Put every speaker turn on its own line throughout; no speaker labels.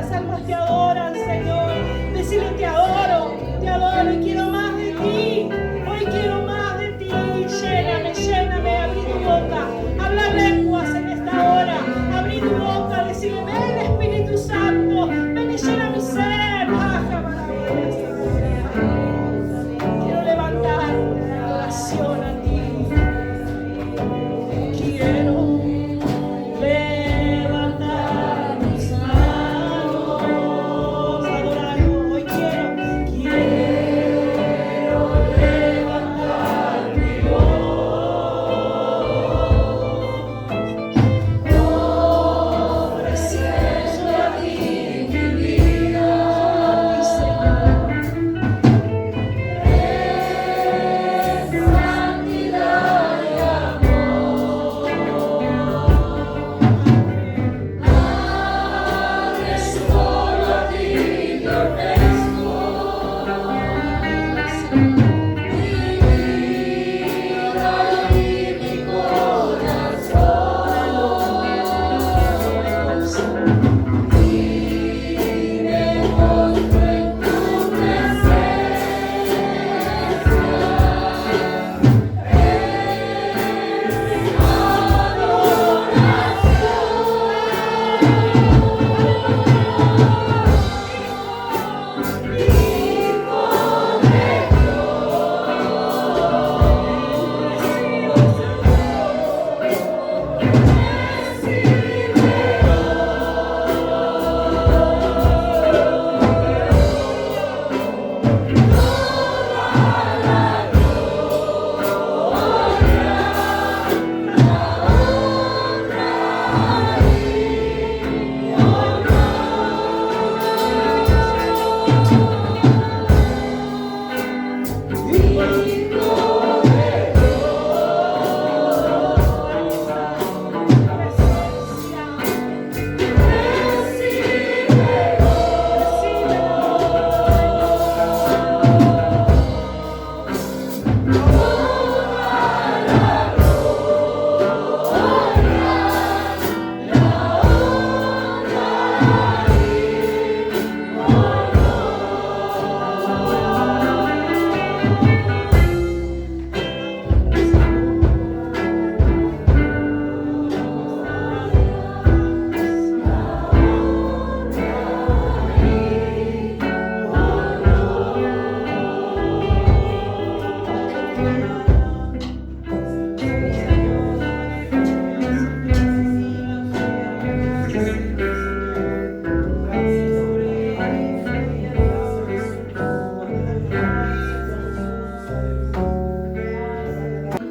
las almas te adoran, Señor. Decirle te adoro y quiero más de ti. Hoy quiero más de ti. Lléname, lléname, abrí tu boca. Habla lenguas en esta hora. Abrí tu boca, decirle ven Espíritu Santo, ven y llena mi ser. Baja maravillas. Quiero levantar una adoración a ti. Quiero levantar mis manos, adorarlo. Hoy quiero levantar mi voz. Preciso a ti mi vida, mi Señor. En santidad y amor. Solo a ti te ofrezco mi vida y mi corazón. Y me postro en tu presencia.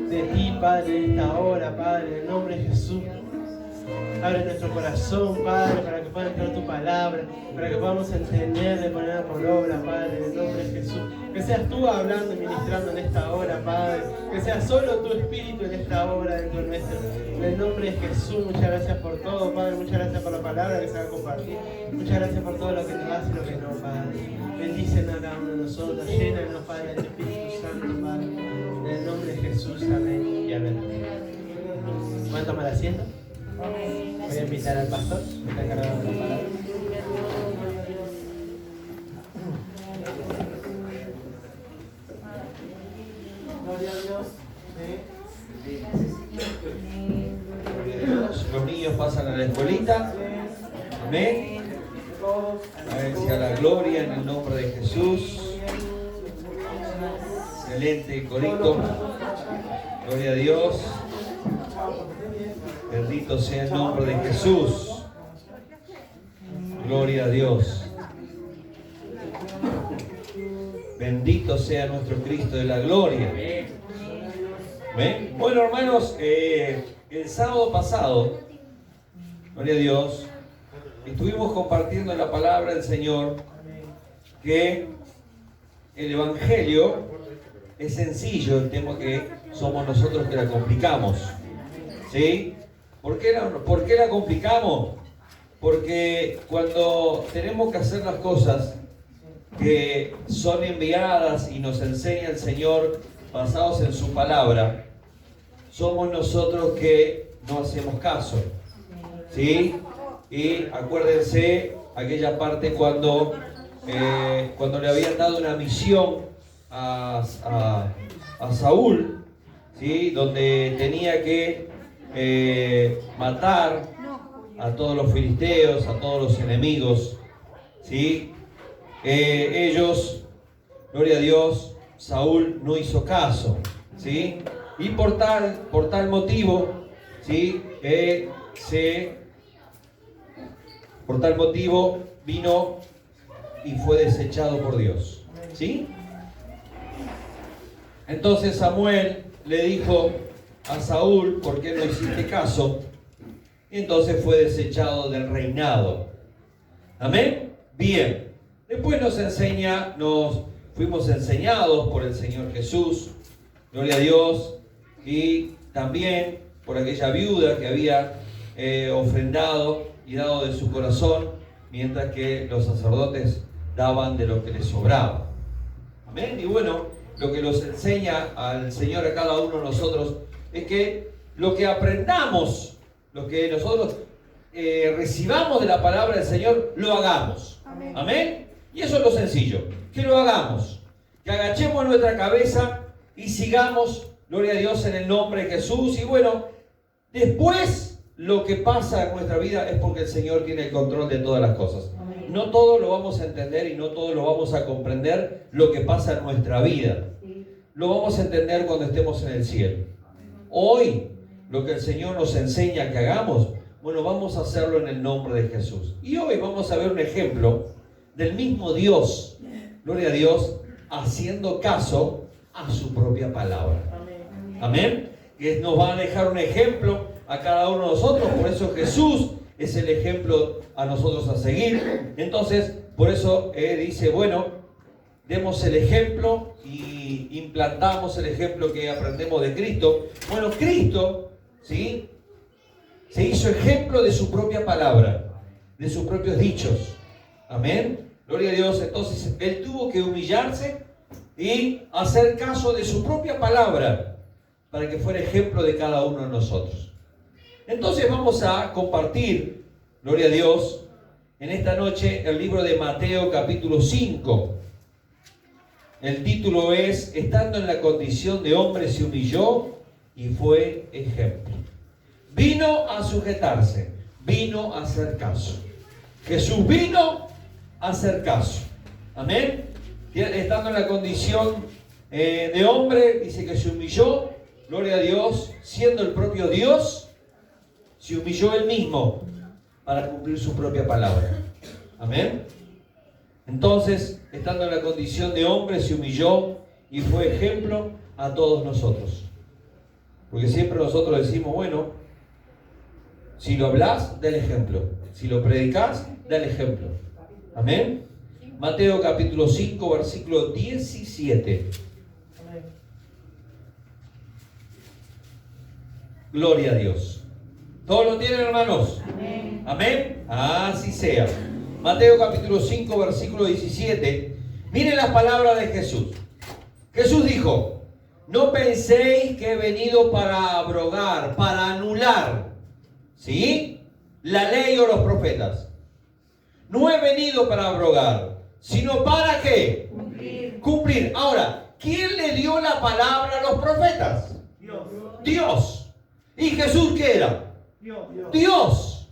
De ti, Padre, en esta hora, Padre, en el nombre de Jesús. Abre nuestro corazón, Padre, para que pueda entrar tu palabra, para que podamos entender de ponerla por obra, Padre, en el nombre de Jesús. Que seas tú hablando y ministrando en esta hora, Padre. Que sea solo tu Espíritu en esta hora dentro nuestro. En el nombre de Jesús, muchas gracias por todo, Padre. Muchas gracias por la palabra que se va a compartir. Muchas gracias por todo lo que nos das y lo que no, Padre. Bendícenos a cada uno de nosotros. Llénanos, Padre, del Espíritu Santo, Padre. En el nombre de Jesús, amén y amén. ¿Pueden tomar asiento? Voy a invitar al pastor, que está encargado de la palabra. Gloria a Dios.
Los niños pasan a la escuelita. Amén. A ver si a la gloria en el nombre de Jesús. Excelente corito. Gloria a Dios. Bendito sea el nombre de Jesús. Gloria a Dios. Bendito sea nuestro Cristo de la gloria. ¿Ven? Bueno, hermanos, el sábado pasado, gloria a Dios, estuvimos compartiendo la palabra del Señor que el Evangelio es sencillo, el tema que somos nosotros que la complicamos. ¿Sí? ¿Por qué la complicamos? Porque cuando tenemos que hacer las cosas que son enviadas y nos enseña el Señor basados en su palabra, somos nosotros que no hacemos caso. ¿Sí? Y acuérdense, aquella parte cuando le habían dado una misión a Saúl, ¿sí? Donde tenía que matar a todos los filisteos, a todos los enemigos, ¿sí? Ellos, gloria a Dios, Saúl no hizo caso, ¿sí? Y por tal motivo, ¿sí? Por tal motivo vino y fue desechado por Dios, ¿sí? Entonces Samuel le dijo a Saúl: ¿por qué no hiciste caso? Y entonces fue desechado del reinado. ¿Amén? Bien. Después nos fuimos enseñados por el Señor Jesús, gloria a Dios, y también por aquella viuda que había ofrendado y dado de su corazón, mientras que los sacerdotes daban de lo que les sobraba. Amén. Y bueno, lo que nos enseña al Señor a cada uno de nosotros es que lo que aprendamos, lo que nosotros recibamos de la palabra del Señor, lo hagamos. Amén. Amén. Y eso es lo sencillo, que lo hagamos, que agachemos nuestra cabeza y sigamos, gloria a Dios, en el nombre de Jesús. Y bueno, después lo que pasa en nuestra vida es porque el Señor tiene el control de todas las cosas. Amén. No todo lo vamos a entender y no todo lo vamos a comprender, lo que pasa en nuestra vida. Lo vamos a entender cuando estemos en el cielo. Hoy, lo que el Señor nos enseña que hagamos, bueno, vamos a hacerlo en el nombre de Jesús. Y hoy vamos a ver un ejemplo del mismo Dios, gloria a Dios, haciendo caso a su propia palabra. Amén. Que nos va a dejar un ejemplo a cada uno de nosotros. Por eso Jesús es el ejemplo a nosotros a seguir. Entonces, por eso dice, bueno, demos el ejemplo y implantamos el ejemplo que aprendemos de Cristo. Bueno, Cristo, ¿sí?, se hizo ejemplo de su propia palabra, de sus propios dichos. Amén. Gloria a Dios. Entonces, Él tuvo que humillarse y hacer caso de su propia palabra para que fuera ejemplo de cada uno de nosotros. Entonces vamos a compartir, gloria a Dios, en esta noche el libro de Mateo capítulo 5. El título es: estando en la condición de hombre se humilló y fue ejemplo. Vino a sujetarse, vino a hacer caso. Jesús vino a hacer caso. Amén. Estando en la condición de hombre, dice que se humilló, gloria a Dios, siendo el propio Dios, se humilló Él mismo para cumplir su propia palabra. Amén. Entonces, estando en la condición de hombre, se humilló y fue ejemplo a todos nosotros. Porque siempre nosotros decimos, bueno, si lo hablas, da el ejemplo. Si lo predicas, da el ejemplo. Amén. Mateo capítulo 5, versículo 17. Gloria a Dios. ¿Todos lo tienen, hermanos? Amén. Amén. Así sea. Mateo capítulo 5, versículo 17. Miren las palabras de Jesús. Jesús dijo: no penséis que he venido para abrogar, para anular, ¿sí?, la ley o los profetas. No he venido para abrogar, sino para ¿qué? Cumplir. Ahora, ¿quién le dio la palabra a los profetas? Dios. ¿Y Jesús qué era? Dios.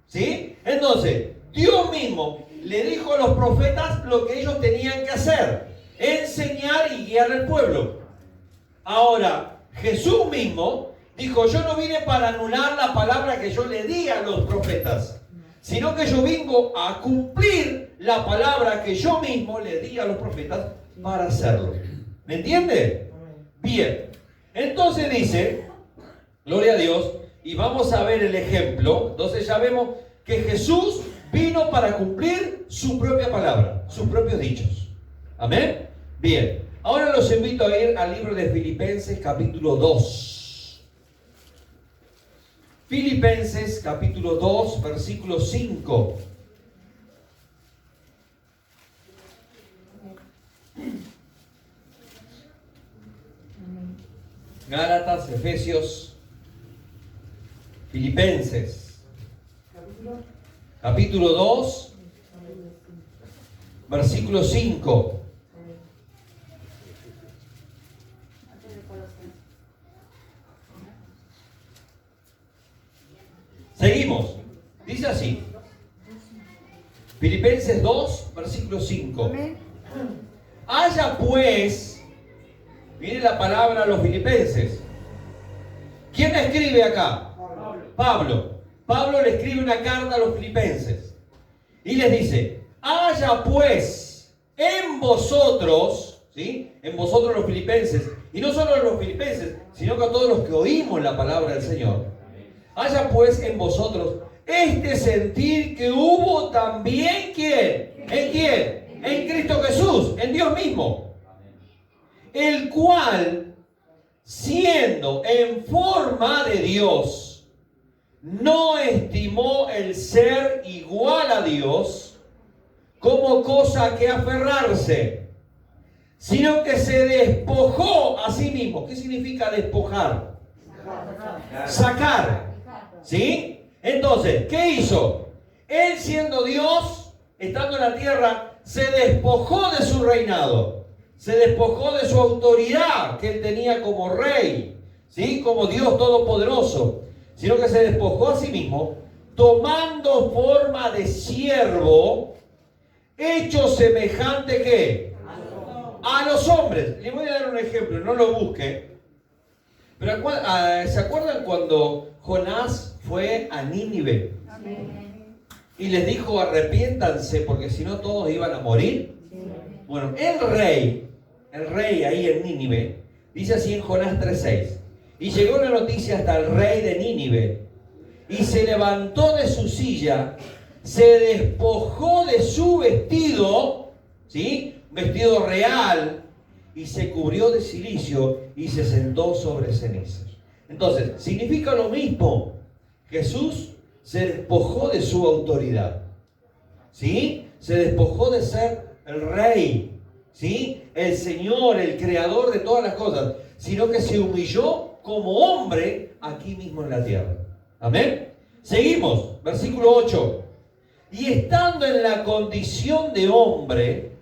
¿Sí? Entonces, Dios mismo le dijo a los profetas lo que ellos tenían que hacer: enseñar y guiar al pueblo. Ahora, Jesús mismo dijo: yo no vine para anular la palabra que yo le di a los profetas, sino que yo vengo a cumplir la palabra que yo mismo le di a los profetas para hacerlo. ¿Me entiende? Bien. Entonces dice, gloria a Dios, y vamos a ver el ejemplo. Entonces ya vemos que Jesús vino para cumplir su propia palabra, sus propios dichos. ¿Amén? Bien. Ahora los invito a ir al libro de Filipenses capítulo 2. Filipenses capítulo 2, versículo 5. Gálatas, Efesios, Filipenses capítulo 2, versículo 5. Seguimos. Dice así. Filipenses 2, versículo 5. Haya pues, viene la palabra a los filipenses. ¿Quién la escribe acá? Pablo. Pablo le escribe una carta a los filipenses. Y les dice, haya pues en vosotros, ¿sí? En vosotros los filipenses, y no solo los filipenses, sino que a todos los que oímos la palabra del Señor, haya pues en vosotros este sentir que hubo también, ¿quién? ¿En quién? En Cristo Jesús, en Dios mismo. El cual, siendo en forma de Dios, no estimó el ser igual a Dios como cosa a que aferrarse, sino que se despojó a sí mismo. ¿Qué significa despojar? Sacar. ¿Sí? Entonces, ¿qué hizo? Él, siendo Dios, estando en la tierra, se despojó de su reinado, se despojó de su autoridad que él tenía como rey, ¿sí? Como Dios todopoderoso, sino que se despojó a sí mismo, tomando forma de siervo, hecho semejante ¿qué? A los hombres. Les voy a dar un ejemplo, no lo busque. Pero ¿se acuerdan cuando Jonás fue a Nínive? Y les dijo, arrepiéntanse porque si no todos iban a morir. Bueno, el rey ahí en Nínive, dice así en Jonás 3:6. Y llegó la noticia hasta el rey de Nínive, y se levantó de su silla, se despojó de su vestido, ¿sí? Vestido real, y se cubrió de cilicio y se sentó sobre cenizas. Entonces, significa lo mismo. Jesús se despojó de su autoridad, ¿sí? Se despojó de ser el rey, ¿sí? El Señor, el creador de todas las cosas, sino que se humilló como hombre aquí mismo en la tierra. Amén. Seguimos, versículo 8. Y estando en la condición de hombre,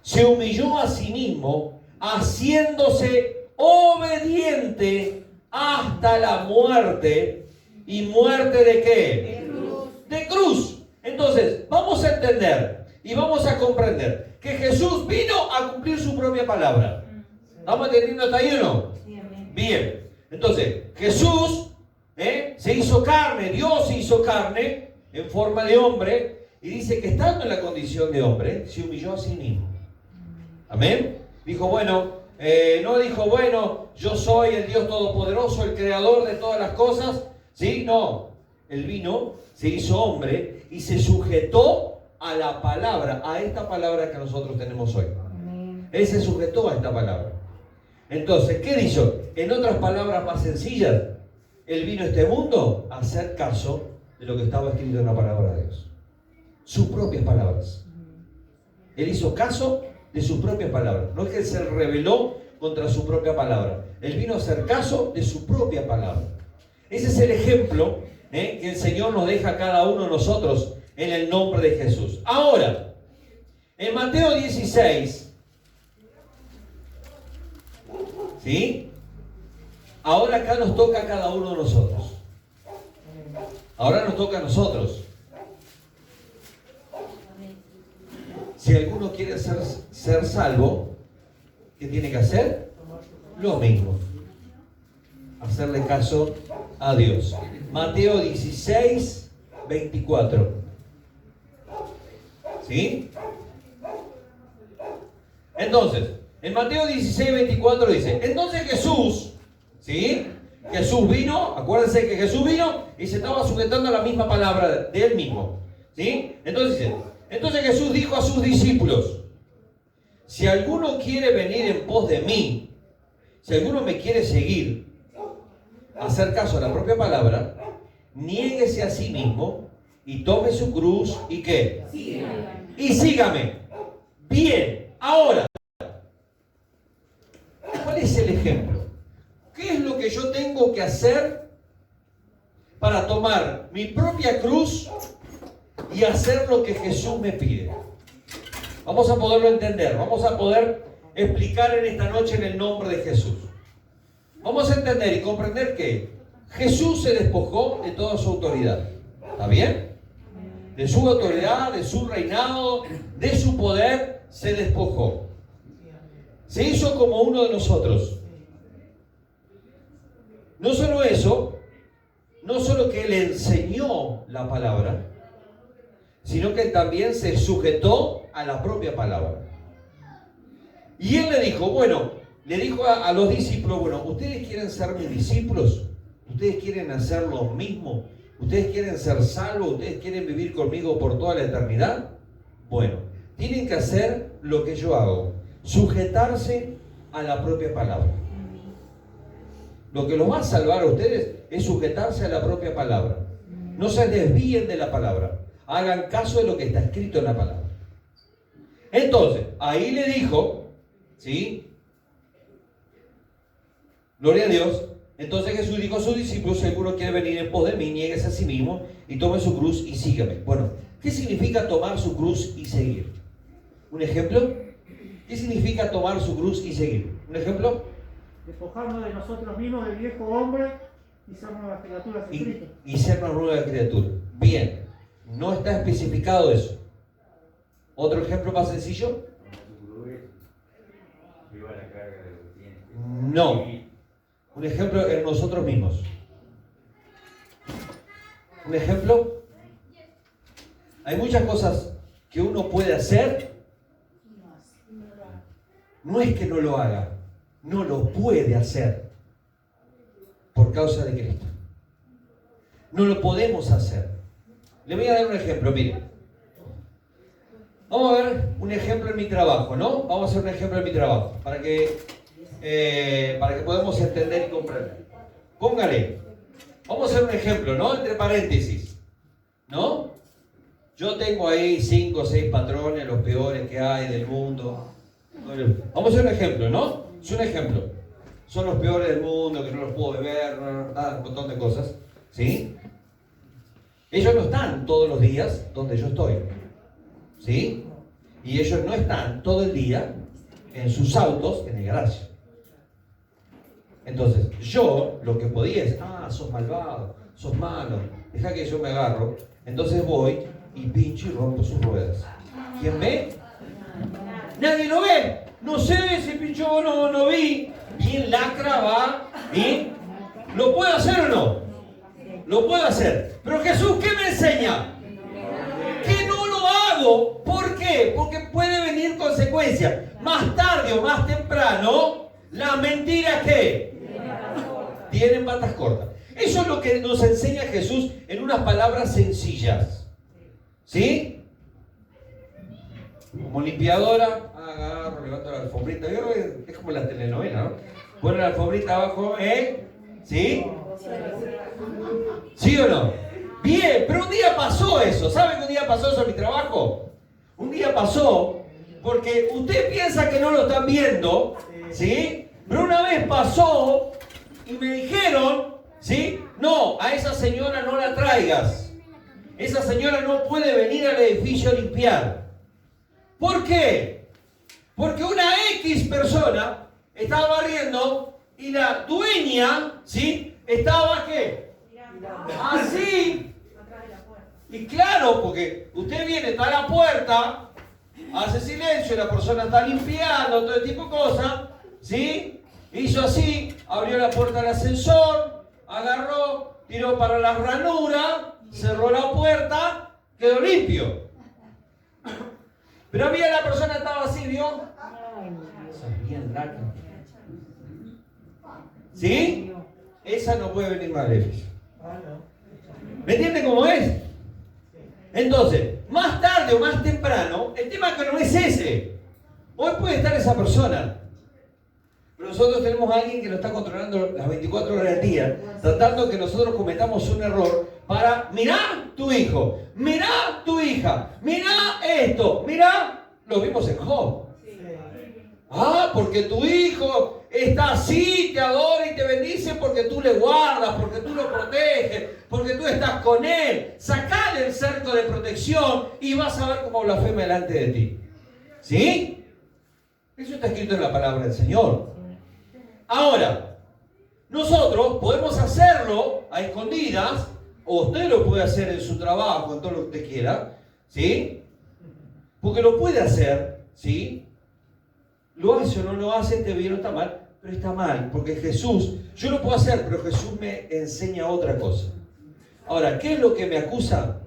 se humilló a sí mismo, haciéndose obediente hasta la muerte. ¿Y muerte de qué? De cruz. De cruz. Entonces, vamos a entender y vamos a comprender que Jesús vino a cumplir su propia palabra. ¿Estamos entendiendo hasta ahí o no? Bien. Entonces, Jesús se hizo carne, Dios se hizo carne en forma de hombre, y dice que estando en la condición de hombre, se humilló a sí mismo. Amén. Dijo, bueno, no dijo, bueno, yo soy el Dios Todopoderoso, el creador de todas las cosas. ¿Sí? No. Él vino, se hizo hombre y se sujetó a la palabra, a esta palabra que nosotros tenemos hoy. Amén. Él se sujetó a esta palabra. Entonces, ¿qué dijo? En otras palabras más sencillas, Él vino a este mundo a hacer caso de lo que estaba escrito en la palabra de Dios. Sus propias palabras. Él hizo caso de sus propias palabras. No es que Él se rebeló contra su propia palabra. Él vino a hacer caso de su propia palabra. Ese es el ejemplo que el Señor nos deja a cada uno de nosotros en el nombre de Jesús. Ahora, en Mateo 16, ¿sí? Ahora acá nos toca a cada uno de nosotros. Ahora nos toca a nosotros. Si alguno quiere ser salvo, ¿qué tiene que hacer? Lo mismo. Hacerle caso a Dios. Mateo 16, 24. ¿Sí? Entonces, en Mateo 16, 24 dice, entonces Jesús, ¿sí? Jesús vino, acuérdense que Jesús vino y se estaba sujetando a la misma palabra de Él mismo. ¿Sí? Entonces dice, entonces Jesús dijo a sus discípulos, si alguno quiere venir en pos de mí, si alguno me quiere seguir, hacer caso a la propia palabra, niéguese a sí mismo y tome su cruz y ¿qué? Sígame. Y sígame. Bien, ahora, ¿cuál es el ejemplo? ¿Qué es lo que yo tengo que hacer para tomar mi propia cruz y hacer lo que Jesús me pide. Vamos a poderlo entender, vamos a poder explicar en esta noche en el nombre de Jesús. Vamos a entender y comprender que Jesús se despojó de toda su autoridad. ¿Está bien? De su autoridad, de su reinado, de su poder, se despojó. Se hizo como uno de nosotros. No solo eso, no solo que Él enseñó la palabra, sino que también se sujetó a la propia palabra. Y Él le dijo a los discípulos, bueno, ¿ustedes quieren ser mis discípulos? ¿Ustedes quieren hacer lo mismo? ¿Ustedes quieren ser salvos? ¿Ustedes quieren vivir conmigo por toda la eternidad? Bueno, tienen que hacer lo que yo hago, sujetarse a la propia palabra. Lo que los va a salvar a ustedes es sujetarse a la propia palabra. No se desvíen de la palabra. Hagan caso de lo que está escrito en la palabra. Entonces, ahí le dijo, ¿sí? Gloria a Dios. Entonces Jesús dijo a sus discípulos, si alguno quiere venir en pos de mí, niéguese a sí mismo y tome su cruz y sígame. Bueno, ¿qué significa tomar su cruz y seguir? ¿Un ejemplo? ¿Qué significa tomar su cruz y seguir? ¿Un ejemplo?
Despojarnos de nosotros mismos, del viejo hombre, y ser nuevas criaturas en Cristo.
Y ser una nueva criatura. Bien, no está especificado eso. ¿Otro ejemplo más sencillo? No. Un ejemplo en nosotros mismos. Un ejemplo. Hay muchas cosas que uno puede hacer. No es que no lo haga, no lo puede hacer por causa de Cristo. No lo podemos hacer. Le voy a dar un ejemplo, mire. Vamos a ver un ejemplo en mi trabajo, ¿no? Vamos a hacer un ejemplo en mi trabajo para que podamos entender y comprender. Póngale. Vamos a hacer un ejemplo, ¿no? Entre paréntesis, ¿no? Yo tengo ahí 5 o 6 patrones, los peores que hay del mundo. Vamos a hacer un ejemplo, ¿no? Es un ejemplo. Son los peores del mundo, que no los puedo ver, un montón de cosas, ¿sí? Ellos no están todos los días donde yo estoy, ¿sí? Y ellos no están todo el día en sus autos en el garaje. Entonces, yo lo que podía es, sos malvado, sos malo, deja que yo me agarro. Entonces voy y pincho y rompo sus ruedas. ¿Quién ve? Nadie lo ve. No sé si pinchó o no vi. Bien lacra va. ¿Y? ¿Lo puedo hacer o no? Lo puedo hacer. Pero Jesús, ¿qué me enseña? Que no lo hago. ¿Por qué? Porque puede venir consecuencias. Más tarde o más temprano, las mentiras ¿qué? Tienen patas cortas. Eso es lo que nos enseña Jesús en unas palabras sencillas. ¿Sí? Como limpiadora, agarro, levanto la alfombrita. Es como la telenovela, ¿no? Pone la alfombrita abajo, ¿sí? ¿Sí o no? Bien, pero un día pasó eso. ¿Saben que un día pasó eso en mi trabajo? Un día pasó porque usted piensa que no lo están viendo, ¿sí? Pero una vez pasó y me dijeron, ¿sí? No, a esa señora no la traigas. Esa señora no puede venir al edificio a limpiar. ¿Por qué? Porque una X persona estaba barriendo y la dueña, ¿sí? Estaba ¿qué? Así. Y claro, porque usted viene, está a la puerta, hace silencio, la persona está limpiando, todo tipo de cosas, ¿sí? Hizo así, abrió la puerta del ascensor, agarró, tiró para la ranura, cerró la puerta, quedó limpio. Pero había la persona que estaba así, ¿vio? Esa es bien lacra. ¿Sí? Esa no puede venir más lejos. ¿Me entiende cómo es? Entonces, más tarde o más temprano, el tema que no es ese. Hoy puede estar esa persona. Pero nosotros tenemos a alguien que lo está controlando las 24 horas del día, tratando que nosotros cometamos un error para, mirá tu hijo, mirá tu hija, mirá esto, mirá, lo vimos en Job. Porque tu hijo está así, te adora y te bendice porque tú le guardas, porque tú lo proteges, porque tú estás con él. Sacale el cerco de protección y vas a ver cómo blasfema delante de ti. ¿Sí? Eso está escrito en la palabra del Señor. Ahora, nosotros podemos hacerlo a escondidas, o usted lo puede hacer en su trabajo, en todo lo que usted quiera, ¿sí? Porque lo puede hacer, ¿sí? Lo hace o no lo hace, está bien o está mal, pero está mal, porque Jesús, yo lo puedo hacer, pero Jesús me enseña otra cosa. Ahora, ¿qué es lo que me acusa?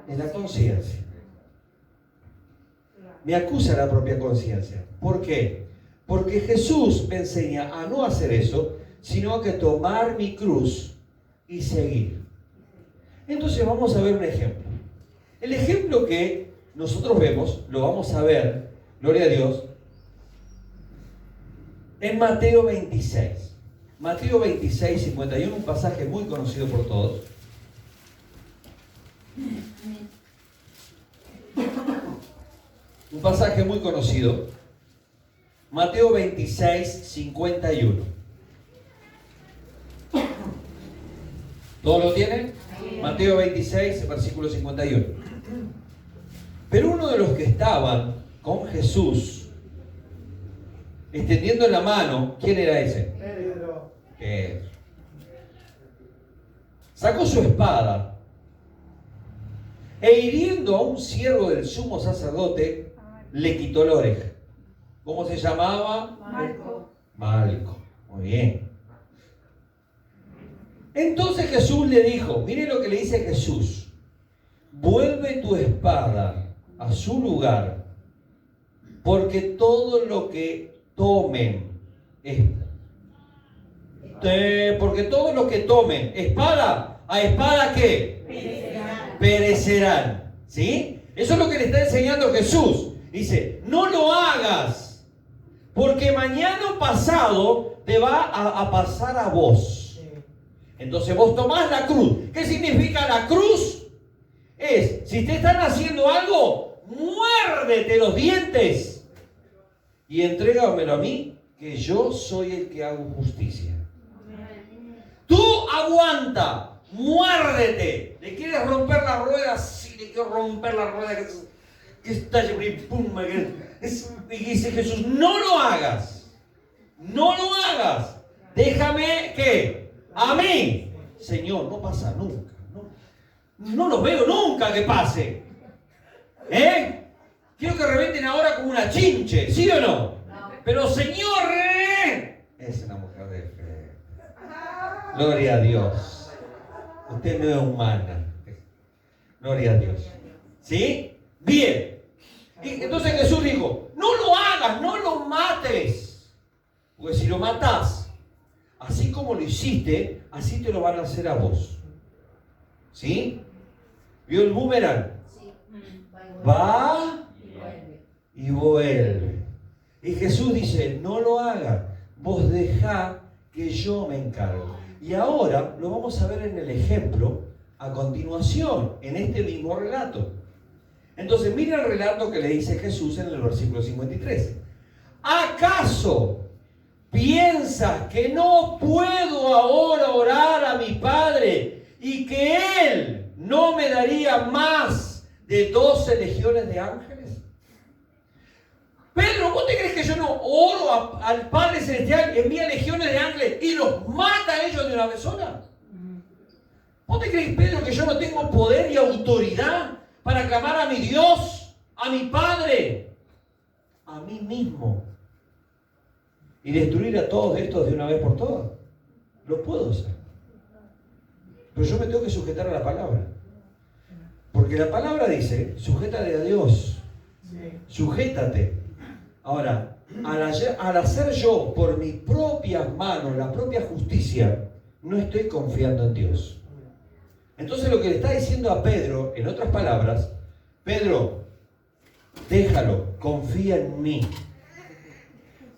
Es la conciencia. Me acusa la propia conciencia. ¿Por qué? Porque Jesús me enseña a no hacer eso, sino a que tomar mi cruz y seguir. Entonces vamos a ver un ejemplo. El ejemplo que nosotros vemos, lo vamos a ver, gloria a Dios, en Mateo 26. Mateo 26, 51, un pasaje muy conocido por todos. Un pasaje muy conocido. Mateo 26, 51. ¿Todos lo tienen? Mateo 26, versículo 51. Pero uno de los que estaban con Jesús, extendiendo la mano, ¿quién era ese?
Pedro.
Pedro. Sacó su espada e hiriendo a un siervo del sumo sacerdote, le quitó la oreja. ¿Cómo se llamaba?
Malco.
Malco. Muy bien. Entonces Jesús le dijo, mire lo que le dice Jesús: vuelve tu espada a su lugar, porque todo lo que tomen porque todo lo que tomen espada, ¿a espada qué? Perecerán. ¿Sí? Eso es lo que le está enseñando Jesús. Dice, no lo hagas, porque mañana o pasado te va a pasar a vos. Entonces vos tomás la cruz. ¿Qué significa la cruz? Si te están haciendo algo, muérdete los dientes y entrégamelo a mí, que yo soy el que hago justicia. Tú aguanta, muérdete. ¿Le quieres romper la rueda? Sí, le quiero romper la rueda que está pum, y dice Jesús, no lo hagas. No lo hagas. Déjame que a mí, Señor, no pasa nunca. No lo veo nunca que pase. Quiero que reventen ahora como una chinche, ¿sí o no? Pero Señor, es una mujer de fe. Gloria a Dios. Usted no es humana. Gloria a Dios. ¿Sí? Bien. Y entonces Jesús dijo, no lo hagas, no lo mates. Porque si lo matás, así como lo hiciste, así te lo van a hacer a vos. ¿Sí? ¿Vio el boomerang?
Sí.
Va y vuelve. Y Jesús dice, no lo haga, vos dejá que yo me encargo. Y ahora lo vamos a ver en el ejemplo a continuación, en este mismo relato. Entonces, mira el relato que le dice Jesús en el versículo 53. ¿Acaso piensas que no puedo ahora orar a mi Padre y que Él no me daría más de 12 legiones de ángeles? Pedro, ¿vos te crees que yo no oro al Padre Celestial, envía legiones de ángeles y los mata a ellos de una vez sola? ¿Vos te crees, Pedro, que yo no tengo poder y autoridad para clamar a mi Dios, a mi Padre, a mí mismo y destruir a todos estos de una vez por todas? Lo puedo hacer. Pero yo me tengo que sujetar a la palabra. Porque la palabra dice, sujétate a Dios. Sujétate. Ahora, al hacer yo por mis propias manos la propia justicia, no estoy confiando en Dios. Entonces lo que le está diciendo a Pedro, en otras palabras, Pedro, déjalo, confía en mí.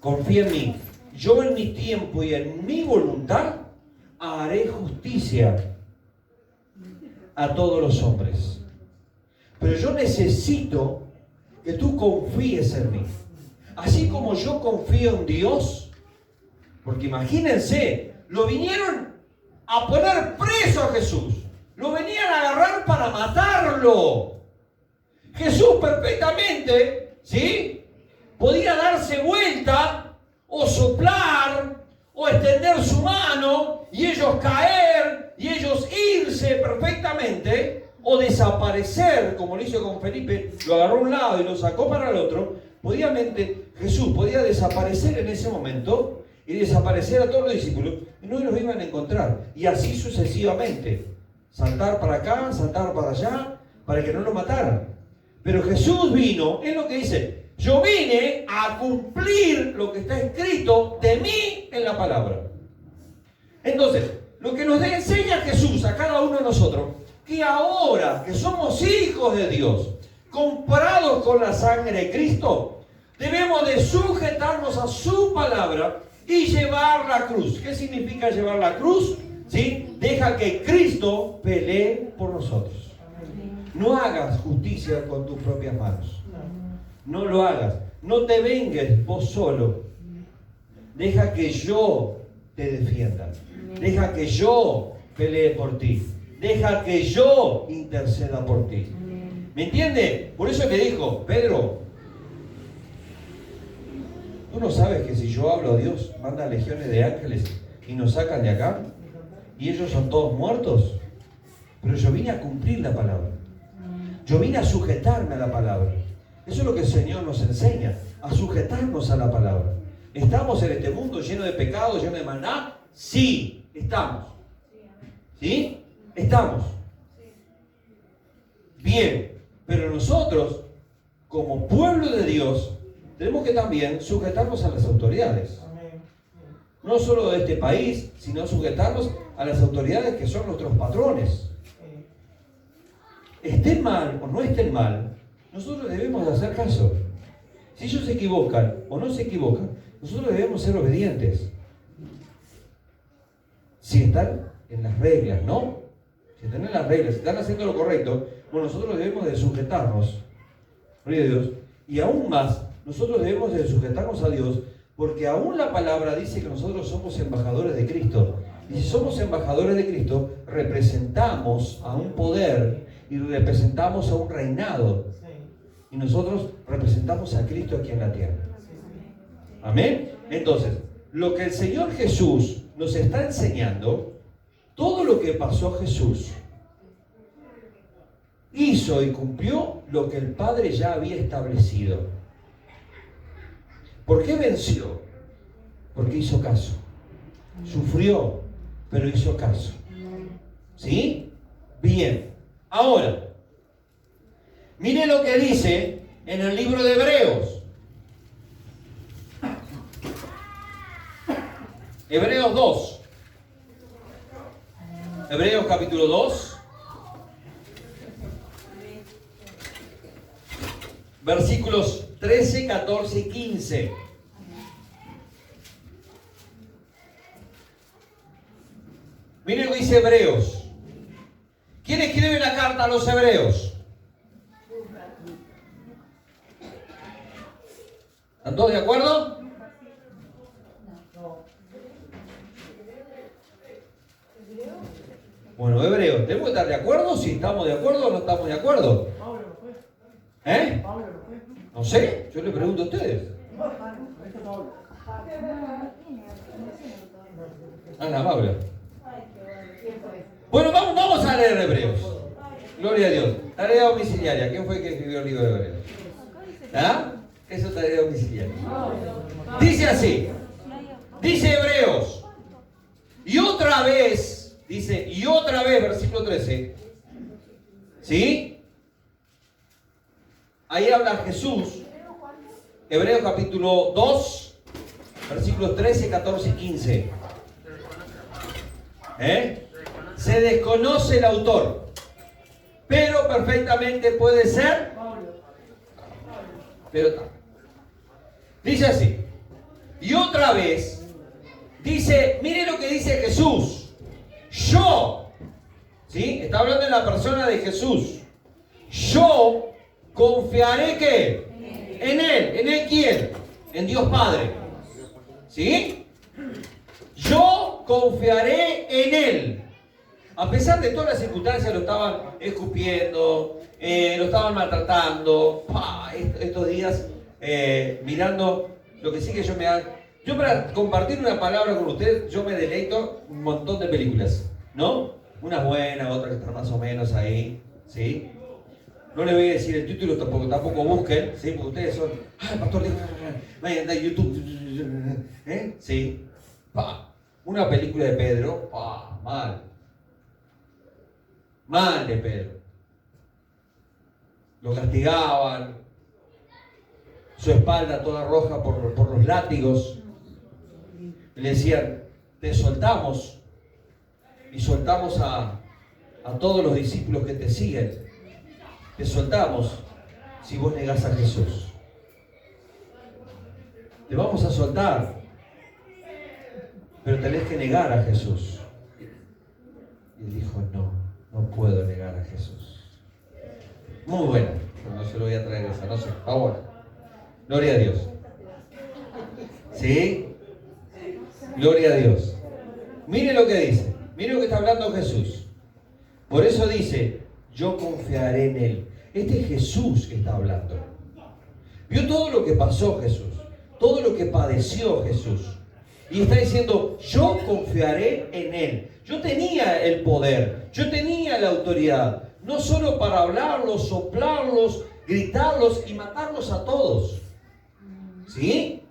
Confía en mí. Yo en mi tiempo y en mi voluntad haré justicia a todos los hombres. Pero yo necesito que tú confíes en mí. así como yo confío en Dios, porque imagínense, lo vinieron a poner preso a Jesús, lo venían a agarrar para matarlo. Jesús perfectamente, ¿sí?, podía darse vuelta o soplar o extender su mano y ellos caer y ellos irse perfectamente o desaparecer, como lo hizo con Felipe, lo agarró a un lado y lo sacó para el otro. Jesús podía desaparecer en ese momento y desaparecer a todos los discípulos y no los iban a encontrar, y así sucesivamente, saltar para acá, saltar para allá, para que no lo mataran. Pero Jesús vino, es lo que dice, yo vine a cumplir lo que está escrito de mí en la palabra. Entonces, lo que nos enseña Jesús a cada uno de nosotros, que ahora que somos hijos de Dios, comprados con la sangre de Cristo, debemos de sujetarnos a su palabra y llevar la cruz. ¿Qué significa llevar la cruz? ¿Sí? Deja que Cristo pelee por nosotros. No hagas justicia con tus propias manos. No lo hagas. No te vengues vos solo. Deja que yo te defienda. Deja que yo pelee por ti. Deja que yo interceda por ti. ¿Me entiende? Por eso le dijo, Pedro, ¿tú no sabes que si yo hablo a Dios, manda legiones de ángeles y nos sacan de acá? ¿Y ellos son todos muertos? Pero yo vine a cumplir la palabra. Yo vine a sujetarme a la palabra. Eso es lo que el Señor nos enseña, a sujetarnos a la palabra. ¿Estamos en este mundo lleno de pecado, lleno de maldad? Sí, estamos. ¿Sí? Estamos. Bien, pero nosotros, como pueblo de Dios, tenemos que también sujetarnos a las autoridades. No solo de este país, sino sujetarnos a las autoridades que son nuestros patrones. Estén mal o no estén mal, nosotros debemos de hacer caso. Si ellos se equivocan o no se equivocan, nosotros debemos ser obedientes. Si están en las reglas, ¿no? Si están en las reglas, si están haciendo lo correcto, bueno, nosotros debemos de sujetarnos, gloria a Dios, y aún más, nosotros debemos de sujetarnos a Dios, porque aún la palabra dice que nosotros somos embajadores de Cristo. Y si somos embajadores de Cristo, representamos a un poder y representamos a un reinado. Y nosotros representamos a Cristo aquí en la tierra. Amén. Entonces, lo que el Señor Jesús nos está enseñando, todo lo que pasó Jesús, hizo y cumplió lo que el Padre ya había establecido. ¿Por qué venció? Porque hizo caso. Sufrió, pero hizo caso. ¿Sí? Bien. Ahora, mire lo que dice en el libro de Hebreos. Hebreos 2. Hebreos capítulo 2. Versículos 13, 14 y 15. Miren lo que dice Hebreos. ¿Quién escribe la carta a los Hebreos? ¿Están todos de acuerdo? Bueno, Hebreos, ¿tenemos que estar de acuerdo? Si estamos de acuerdo o no estamos de acuerdo. ¿Eh? No sé, yo le pregunto a ustedes. Ana Paula. Bueno, vamos a leer Hebreos. Gloria a Dios. Tarea domiciliaria. ¿Quién fue el que escribió el libro de Hebreos? ¿Ah? Eso es tarea domiciliaria. Dice así. Dice Hebreos. Y otra vez, versículo 13. ¿Sí? Ahí habla Jesús. Hebreos capítulo 2, versículos 13, 14 y 15. Se desconoce el autor, pero perfectamente puede ser. Pero dice así. Y otra vez, dice, mire lo que dice Jesús. Yo, ¿sí? Está hablando de la persona de Jesús. Yo confiaré ¿qué? En Él. ¿En Él quién? en Dios Padre. ¿Sí? Yo confiaré en Él. A pesar de todas las circunstancias, lo estaban escupiendo, lo estaban maltratando. Estos días, mirando lo que sí que yo me hago. Yo para compartir una palabra con ustedes, yo me deleito un montón de películas, ¿no? Unas buenas, otras que están más o menos ahí, ¿sí? No les voy a decir el título, tampoco busquen, ¿sí? Porque ustedes son, pastor, vayan a YouTube, ¿eh? Sí. Una película de Pedro, mal de Pedro. Lo castigaban, su espalda toda roja por los látigos. Le decían, te soltamos y soltamos a todos los discípulos que te siguen. Te soltamos si vos negás a Jesús. Te vamos a soltar, pero tenés que negar a Jesús. Y él dijo, no puedo negar a Jesús. Muy buena, pero no se lo voy a traer esa, no sé, está buena. Gloria a Dios. ¿Sí? Gloria a Dios. Mire lo que dice, mire lo que está hablando Jesús. Por eso dice, yo confiaré en Él. Este es Jesús que está hablando. Vio todo lo que pasó Jesús, todo lo que padeció Jesús. Y está diciendo, yo confiaré en Él. Yo tenía el poder, yo tenía la autoridad, no solo para hablarlos, soplarlos, gritarlos y matarlos a todos. ¿Sí?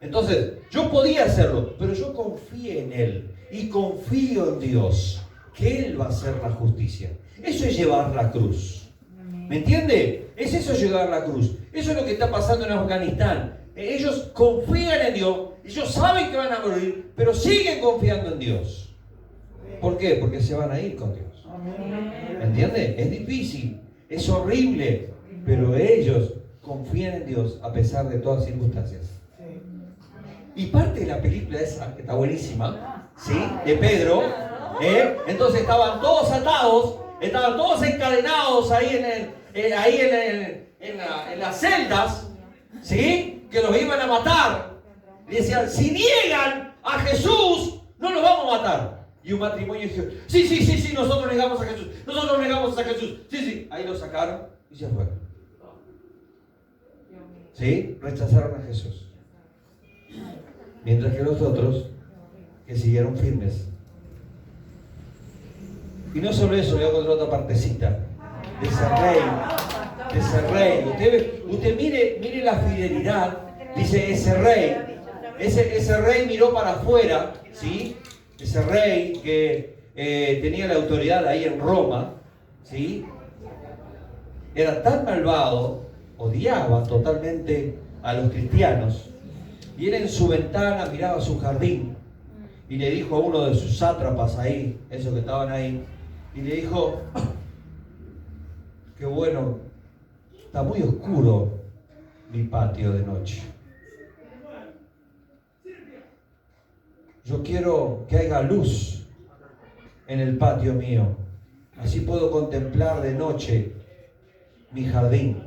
Entonces, yo podía hacerlo, pero yo confié en Él y confío en Dios, que Él va a hacer la justicia. Eso es llevar la cruz. ¿Me entiende? Es eso, llevar la cruz. Eso es lo que está pasando en Afganistán. Ellos confían en Dios, ellos saben que van a morir, pero siguen confiando en Dios. ¿Por qué? Porque se van a ir con Dios. ¿Me entiende? Es difícil, es horrible, pero ellos confían en Dios a pesar de todas circunstancias. Y parte de la película esa, que está buenísima, ¿sí? De Pedro, entonces estaban todos atados, estaban todos encadenados ahí en las celdas, ¿sí? Que los iban a matar. Y decían, si niegan a Jesús, no los vamos a matar. Y un matrimonio dijo, sí, nosotros negamos a Jesús, nosotros negamos a Jesús. Sí, ahí lo sacaron y se fueron. ¿Sí? Rechazaron a Jesús. Mientras que los otros, que siguieron firmes. Y no solo eso, le voy a contar otra partecita de ese rey. Usted mire la fidelidad. Dice ese rey miró para afuera, ¿sí? Ese rey que tenía la autoridad ahí en Roma, ¿sí? Era tan malvado, odiaba totalmente a los cristianos. Y él en su ventana miraba su jardín y le dijo a uno de sus sátrapas ahí, esos que estaban ahí, y le dijo, qué bueno, está muy oscuro mi patio de noche. Yo quiero que haya luz en el patio mío, así puedo contemplar de noche mi jardín.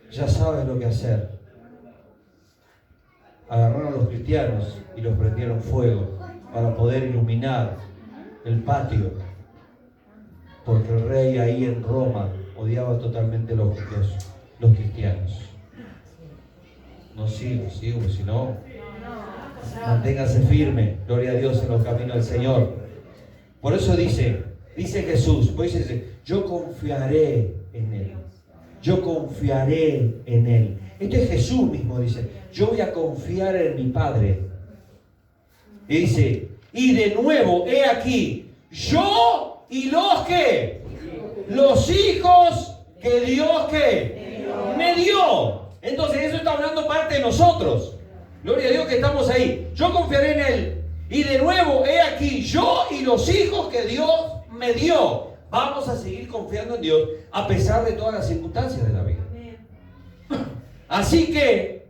Ya sabes lo que hacer. Agarraron a los cristianos y los prendieron fuego para poder iluminar el patio, porque el rey ahí en Roma odiaba totalmente los cristianos. No sigo, si no, manténgase firme, gloria a Dios, en los caminos del Señor. Por eso dice Jesús, pues dice, yo confiaré en Él, yo confiaré en Él. Esto es Jesús mismo, dice, yo voy a confiar en mi Padre. Y dice, y de nuevo, he aquí, yo y los que, los hijos que Dios que me dio. Entonces eso está hablando parte de nosotros. Gloria a Dios que estamos ahí. Yo confiaré en Él. Y de nuevo, he aquí, yo y los hijos que Dios me dio. Vamos a seguir confiando en Dios a pesar de todas las circunstancias de la vida. Así que,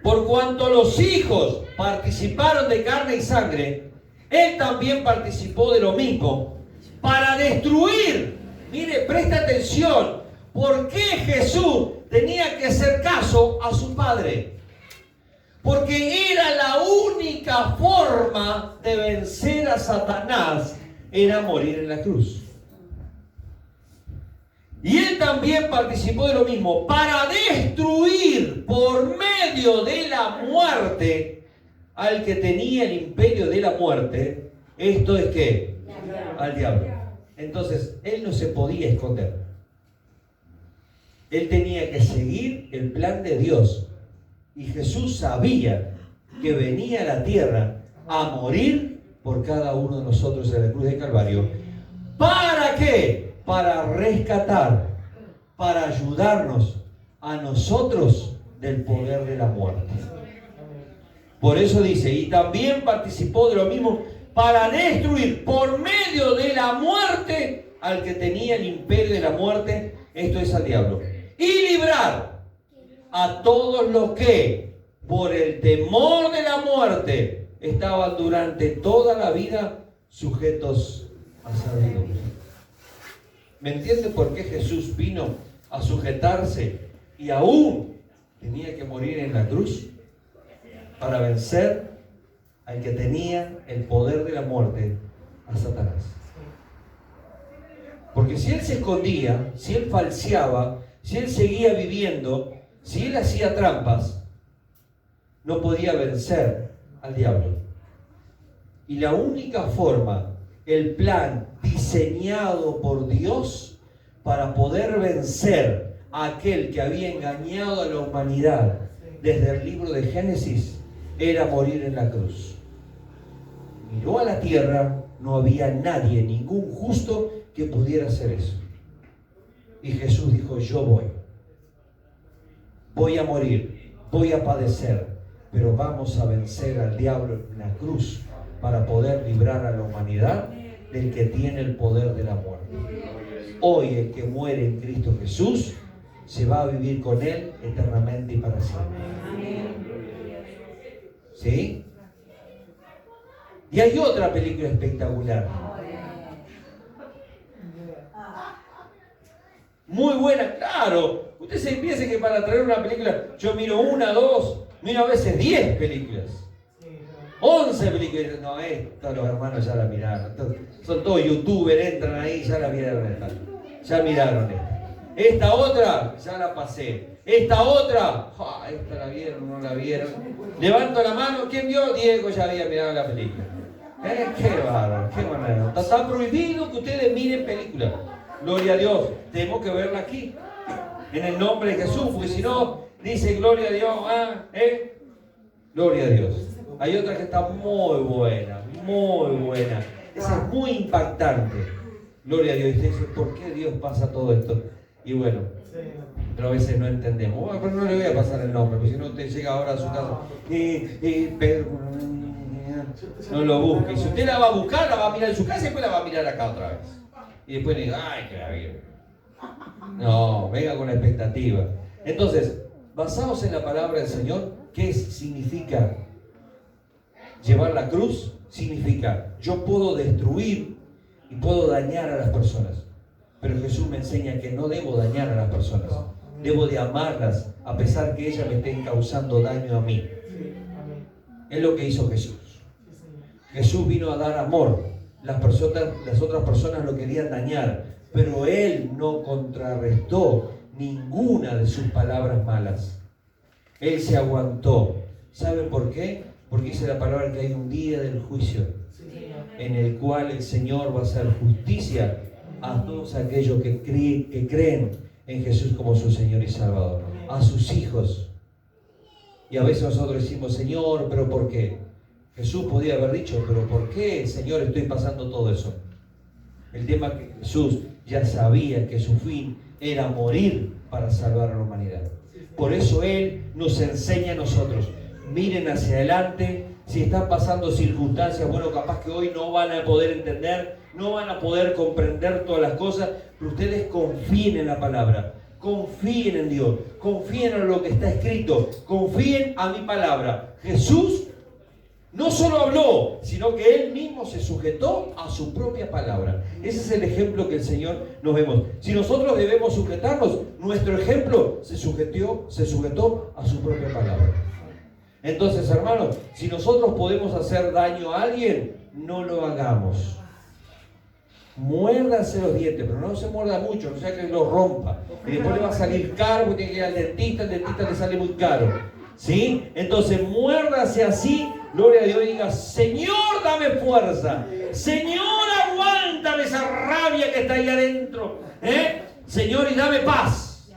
por cuanto los hijos participaron de carne y sangre, Él también participó de lo mismo para destruir. Mire, presta atención. ¿Por qué Jesús tenía que hacer caso a su padre. Porque era la única forma de vencer a Satanás, era morir en la cruz. Y él también participó de lo mismo, para destruir por medio de la muerte al que tenía el imperio de la muerte. Esto es ¿qué? Al diablo. Entonces, él no se podía esconder. Él tenía que seguir el plan de Dios. Y Jesús sabía que venía a la tierra a morir por cada uno de nosotros en la cruz de Calvario. ¿Para qué? Para rescatar, para ayudarnos a nosotros del poder de la muerte. Por eso dice, y también participó de lo mismo para destruir por medio de la muerte al que tenía el imperio de la muerte, esto es al diablo, y librar a todos los que por el temor de la muerte estaban durante toda la vida sujetos a servidumbre. ¿Me entiende por qué Jesús vino a sujetarse y aún tenía que morir en la cruz? Para vencer al que tenía el poder de la muerte, a Satanás. Porque si él se escondía, si él falseaba, si él seguía viviendo, si él hacía trampas, no podía vencer al diablo. Y la única forma, el plan diseñado por Dios para poder vencer a aquel que había engañado a la humanidad desde el libro de Génesis, era morir en la cruz. Miró a la tierra, no había nadie, ningún justo que pudiera hacer eso. Y Jesús dijo, yo voy a morir, voy a padecer, pero vamos a vencer al diablo en la cruz para poder librar a la humanidad del que tiene el poder de la muerte. Hoy el que muere en Cristo Jesús se va a vivir con Él eternamente y para siempre. ¿Sí? Y hay otra película espectacular. Muy buena, claro. Usted se piensa que para traer una película, yo miro una, dos, miro a veces 10 películas. 11 películas. No, esta los hermanos ya la miraron. Son todos youtubers, entran ahí, ya la miraron esta. Ya miraron esta. Esta otra, ya la pasé. Esta otra, esta la vieron, no la vieron. Levanto la mano, ¿quién vio? Diego ya había mirado la película. Qué bárbaro, qué manera. Está prohibido que ustedes miren películas. Gloria a Dios, tenemos que verla aquí. En el nombre de Jesús, porque si no, dice gloria a Dios. Gloria a Dios. Hay otra que está muy buena, muy buena. Esa es muy impactante. Gloria a Dios. Y usted dice, ¿por qué Dios pasa todo esto? Y bueno, pero a veces no entendemos. Bueno, pero no le voy a pasar el nombre, porque si no usted llega ahora a su casa Pedro, no lo busque. Y si usted la va a buscar, la va a mirar en su casa y después la va a mirar acá otra vez. Y después le diga, ay, que la vi. No, venga con la expectativa. Entonces, basados en la palabra del Señor, ¿qué significa llevar la cruz? Significa, yo puedo destruir y puedo dañar a las personas. Pero Jesús me enseña que no debo dañar a las personas. Debo de amarlas a pesar que ellas me estén causando daño a mí. Es lo que hizo Jesús. Jesús vino a dar amor. Las otras personas lo querían dañar, pero Él no contrarrestó ninguna de sus palabras malas. Él se aguantó. ¿Saben por qué? Porque dice la palabra que hay un día del juicio en el cual el Señor va a hacer justicia a todos aquellos que creen en Jesús como su Señor y Salvador, a sus hijos. Y a veces nosotros decimos, Señor, ¿pero por qué? Jesús podía haber dicho, ¿pero por qué, Señor, estoy pasando todo eso? El tema es que Jesús ya sabía que su fin era morir para salvar a la humanidad. Por eso Él nos enseña a nosotros, miren hacia adelante. Si están pasando circunstancias, bueno, capaz que hoy no van a poder entender, no van a poder comprender todas las cosas, pero ustedes confíen en la palabra, confíen en Dios, confíen en lo que está escrito, confíen a mi palabra. Jesús no solo habló, sino que Él mismo se sujetó a su propia palabra. Ese es el ejemplo que el Señor nos vemos. Si nosotros debemos sujetarnos, nuestro ejemplo se sujetó a su propia palabra. Entonces, hermanos, si nosotros podemos hacer daño a alguien, no lo hagamos. Muérdanse los dientes, pero no se muerda mucho, no sea que los rompa. Y después le va a salir caro, porque tiene que ir al dentista, el dentista le sale muy caro. ¿Sí? Entonces, muérdase así, gloria a Dios, y diga: Señor, dame fuerza. Señor, aguántame esa rabia que está ahí adentro. Señor, y dame paz.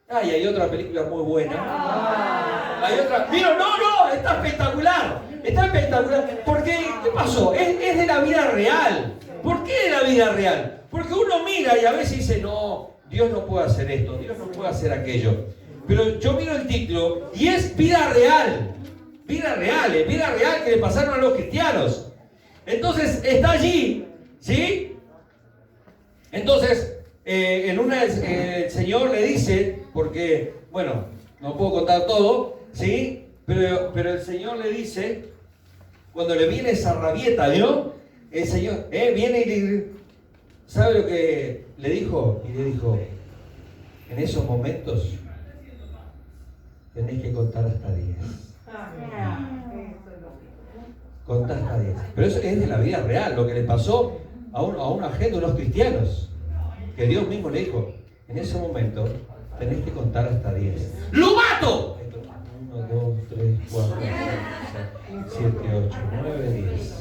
Ay, hay otra película muy buena. Hay otra. Mira, no, está espectacular. Está espectacular. Porque, ¿qué pasó? Es de la vida real. ¿Por qué de la vida real? Porque uno mira y a veces dice: no, Dios no puede hacer esto, Dios no puede hacer aquello. Pero yo miro el título y es vida real. Vida real que le pasaron a los cristianos. Entonces está allí, ¿sí? Entonces, en una el Señor le dice, porque, bueno, no puedo contar todo, ¿sí? Pero el Señor le dice, cuando le viene esa rabieta, ¿no? El Señor viene y le, ¿sabe lo que le dijo? Y le dijo: en esos momentos tenés que contar hasta 10. Contá hasta 10. Pero eso es de la vida real, lo que le pasó a una gente, a unos cristianos. Que Dios mismo le dijo: en ese momento tenés que contar hasta 10. ¡Lo mato! 1, 2, 3, 4, 5, 6, 7, 8, 9, 10.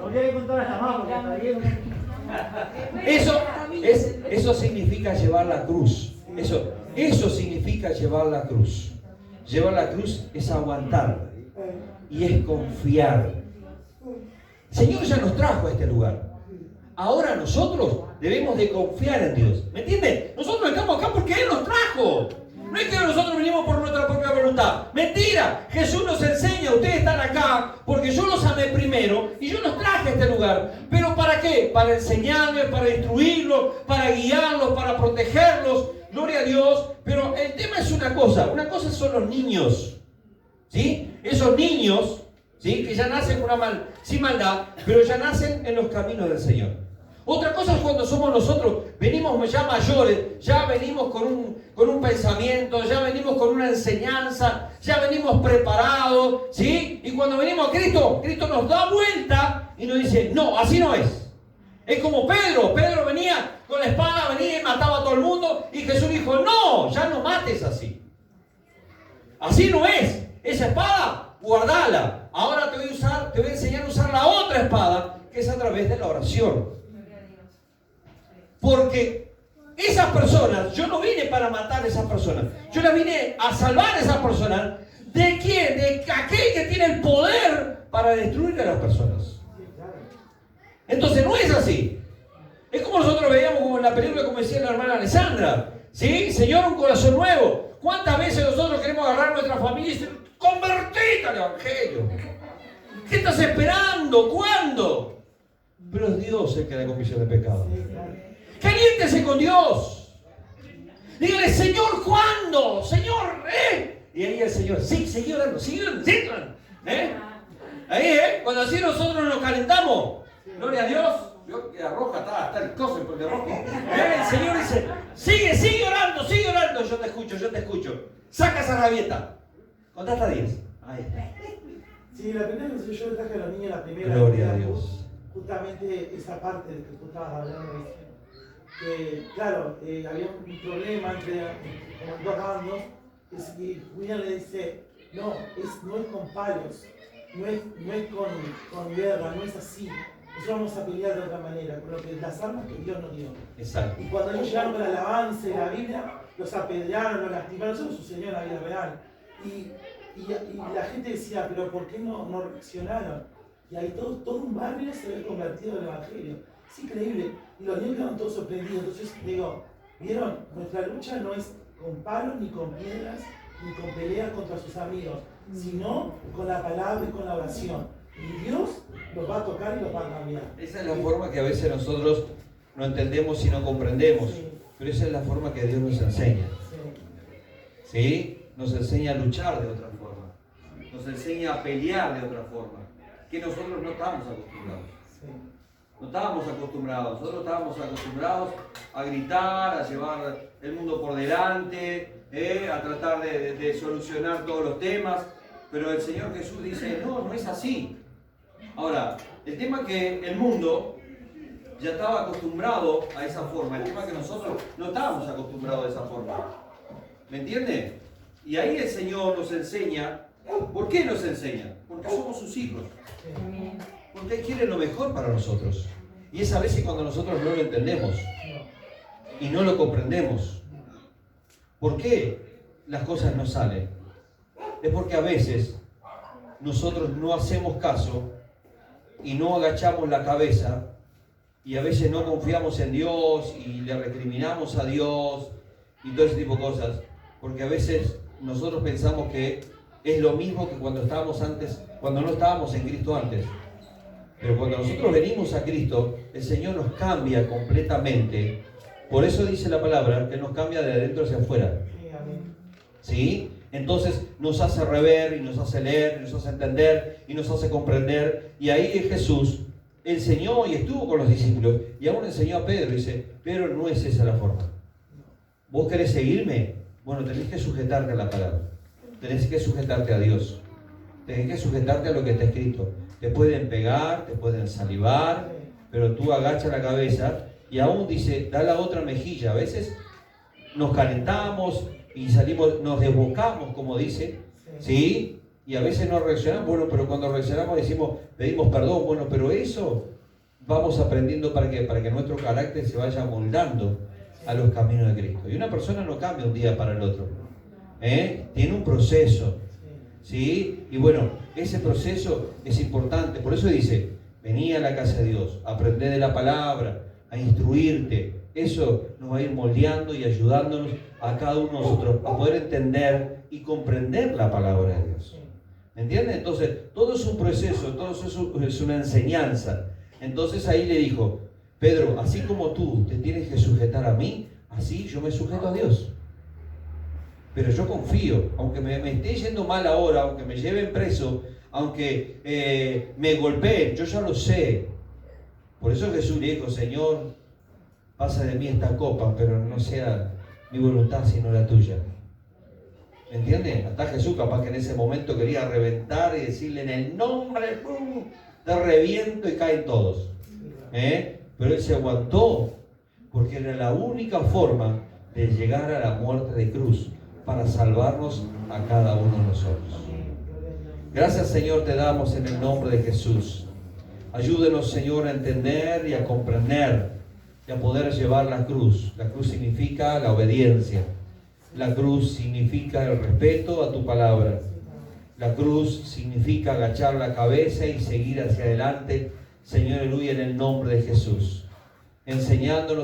Habría que contar hasta más, porque hasta 10.
Eso significa llevar la cruz. Eso significa llevar la cruz. Llevar la cruz es aguantar y es confiar. El Señor ya nos trajo a este lugar. Ahora nosotros debemos de confiar en Dios. ¿Me entienden? Nosotros estamos acá porque Él nos trajo. No es que nosotros venimos por nuestra propia voluntad. ¡Mentira! Jesús nos enseña: ustedes están acá porque yo los amé primero y yo los traje a este lugar. ¿Pero para qué? Para enseñarles, para instruirlos, para guiarlos, para protegerlos. Gloria a Dios. Pero el tema es una cosa son los niños. ¿Sí? Esos niños, ¿sí? Que ya nacen sin maldad, pero ya nacen en los caminos del Señor. Otra cosa es cuando somos nosotros, venimos ya mayores, ya venimos con un pensamiento, ya venimos con una enseñanza, ya venimos preparados, ¿sí? Y cuando venimos a Cristo nos da vuelta y nos dice: no, así no es. Es como Pedro venía con la espada, venía y mataba a todo el mundo, y Jesús dijo: no, ya no mates así. Así no es. Esa espada, guardala. Ahora te voy a enseñar a usar la otra espada, que es a través de la oración. Porque esas personas, yo no vine para matar a esas personas, yo la vine a salvar a esas personas. ¿De quién? De aquel que tiene el poder para destruir a las personas. Entonces no es así. Es como nosotros veíamos como en la película, como decía la hermana Alessandra, ¿sí? Señor, un corazón nuevo. ¿Cuántas veces nosotros queremos agarrar a nuestra familia y decir: convertite al Evangelio? ¿Qué estás esperando? ¿Cuándo? Pero es Dios el que da convicción de pecado. Caliéntese con Dios. Dígale: Señor, ¿cuándo? Señor, Y ahí el Señor: sí, sigue orando, sigue orando, sigue orando. Ahí, cuando así nosotros nos calentamos, gloria a Dios. Yo que arroja, está el coso porque arroja. El Señor dice: sigue orando, sigue orando. Yo te escucho. Saca esa rabieta. Contá hasta 10. Ahí está.
Sí, la primera vez yo le traje a los niños la primera.
Gloria a Dios.
Justamente esa parte de que tú estabas hablando recién. Que, claro, había un problema entre como dos bandos. Y William le dice: no es con palos, no es con guerra, no es así. Nosotros vamos a pelear de otra manera, con las armas que Dios nos dio.
Exacto.
Y cuando ellos llegaron con el avance de la Biblia, los apedrearon, los lastimaron. Eso sucedió en la vida real. Y la gente decía: pero ¿por qué no reaccionaron? Y ahí todo un barrio se ve convertido en el Evangelio. Es increíble. Y los niños quedaron todos sorprendidos. Entonces digo: ¿vieron? Nuestra lucha no es con palos, ni con piedras, ni con peleas contra sus amigos, sino con la palabra y con la oración. Y Dios los va a tocar y los va a cambiar.
Esa es la forma que a veces nosotros no entendemos y no comprendemos.
Sí.
Pero esa es la forma que Dios nos enseña.
Sí.
¿Sí? Nos enseña a luchar de otra forma. nos enseña a pelear de otra forma, que nosotros no estamos acostumbrados. No estábamos acostumbrados, nosotros estábamos acostumbrados a gritar, a llevar el mundo por delante, a tratar de solucionar todos los temas, pero el Señor Jesús dice, no, no es así. Ahora, el tema es que el mundo ya estaba acostumbrado a esa forma, el tema es que nosotros no estábamos acostumbrados a esa forma. ¿Me entiende? Y ahí el Señor nos enseña. ¿Por qué nos enseña? Porque somos sus hijos. Porque Él quiere lo mejor para nosotros. Y es a veces cuando nosotros no lo entendemos y no lo comprendemos. ¿Por qué las cosas no salen? Es porque a veces nosotros no hacemos caso y no agachamos la cabeza y a veces no confiamos en Dios y le recriminamos a Dios y todo ese tipo de cosas. Porque a veces nosotros pensamos que es lo mismo que cuando estábamos antes, cuando no estábamos en Cristo antes. Pero cuando nosotros venimos a Cristo, el Señor nos cambia completamente. Por eso dice la palabra que Él nos cambia de adentro hacia afuera. ¿Sí? Entonces nos hace rever y nos hace leer, y nos hace entender y nos hace comprender. Y ahí Jesús enseñó y estuvo con los discípulos y aún enseñó a Pedro. Dice, Pedro, no es esa la forma. ¿Vos querés seguirme? Bueno, tenés que sujetarte a la palabra. Tenés que sujetarte a Dios. Tenés que sujetarte a lo que está escrito. Te pueden pegar, te pueden salivar, pero tú agacha la cabeza y aún dice, da la otra mejilla. A veces nos calentamos y salimos, nos desbocamos, como dice, ¿sí? Y a veces no reaccionamos, bueno, pero cuando reaccionamos decimos, pedimos perdón, bueno, pero eso vamos aprendiendo para que nuestro carácter se vaya moldando a los caminos de Cristo. Y una persona no cambia un día para el otro, tiene un proceso, ¿sí? Y bueno, ese proceso es importante, por eso dice, vení a la casa de Dios, aprendé de la palabra, a instruirte. Eso nos va a ir moldeando y ayudándonos a cada uno de nosotros a poder entender y comprender la palabra de Dios. ¿Me entienden? Entonces, todo es un proceso, todo eso es una enseñanza. Entonces ahí le dijo, Pedro, así como tú te tienes que sujetar a mí, así yo me sujeto a Dios. Pero yo confío, aunque me esté yendo mal ahora, aunque me lleven preso, aunque me golpeen, yo ya lo sé. Por eso Jesús le dijo, Señor, pasa de mí esta copa, pero no sea mi voluntad sino la tuya. ¿Me entiendes? Hasta Jesús capaz que en ese momento quería reventar y decirle en el nombre, ¡pum!, te reviento y caen todos. Pero Él se aguantó porque era la única forma de llegar a la muerte de cruz para salvarnos a cada uno de nosotros. Gracias, Señor, te damos en el nombre de Jesús. Ayúdenos, Señor, a entender y a comprender y a poder llevar la cruz. La cruz significa la obediencia. La cruz significa el respeto a tu palabra. La cruz significa agachar la cabeza y seguir hacia adelante, Señor, aleluya, en el nombre de Jesús. Enseñándonos